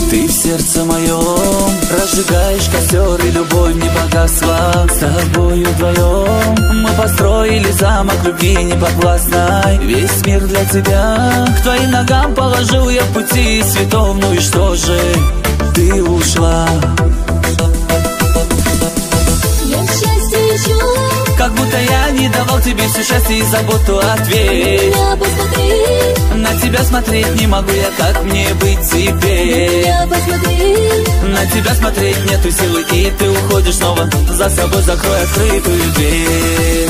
Ты в сердце моем разжигаешь костер, и любовь не погасла. С тобою вдвоем мы построили замок любви неподвластной. Весь мир для тебя к твоим ногам положил я в пути святов. Ну и что же, ты ушла. Я счастье ищу, как будто я не давал тебе все счастье и заботу. Ответь, меня посмотри, на тебя смотреть не могу я, как мне быть теперь? меня посмотри. На тебя смотреть нету силы, и ты уходишь снова. За собой закрой открытую дверь.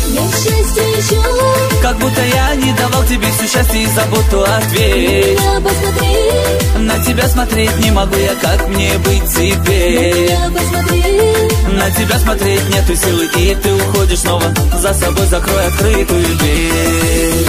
Я счастье ищу, Как будто я не давал тебе все счастье и заботу. Ответь, меня посмотри, на тебя смотреть не могу я, как мне быть теперь? меня посмотри. На тебя смотреть нету силы, и ты уходишь снова. За собой закрой открытую дверь.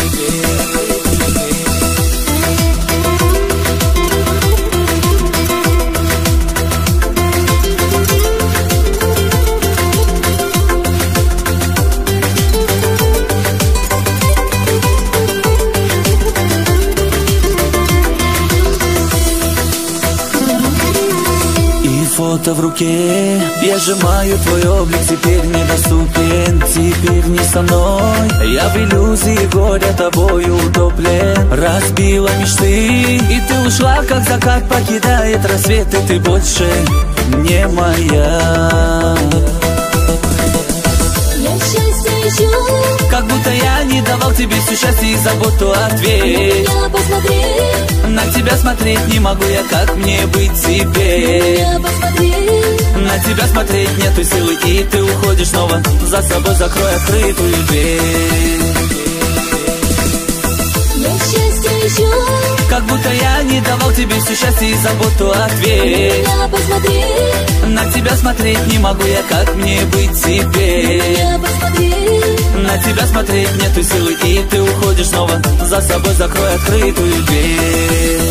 Фото в руке, я сжимаю твой облик, теперь недоступен, теперь не со мной. Я в иллюзии горя тобою утоплен. Разбила мечты, и ты ушла, как закат покидает рассвет, и ты больше не моя. Я счастье ищу, Как будто я не давал тебе все счастье и заботу. Ответь, меня посмотри, на тебя смотреть не могу я, как мне быть теперь? меня посмотри. На тебя смотреть нету силы, и ты уходишь снова. За собой закрой открытую дверь. Я счастье ищу, Как будто я не давал тебе все счастье и заботу. Ответь, меня посмотри, на тебя смотреть не могу я, как мне быть теперь? меня посмотри. На тебя смотреть нету силы, и ты уходишь снова. За собой закрой открытую дверь.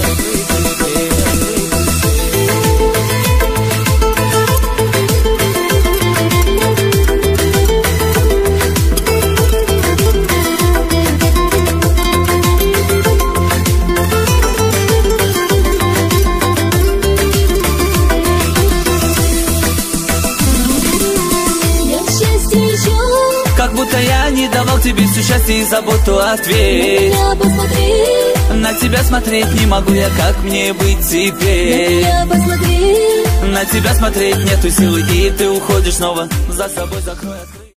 Как будто я не давал тебе все счастье и заботу. Ответь, Меня посмотри, на тебя смотреть не могу я, как мне быть теперь? меня посмотри. На тебя смотреть нету силы, и ты уходишь снова. За собой закрой открытую дверь.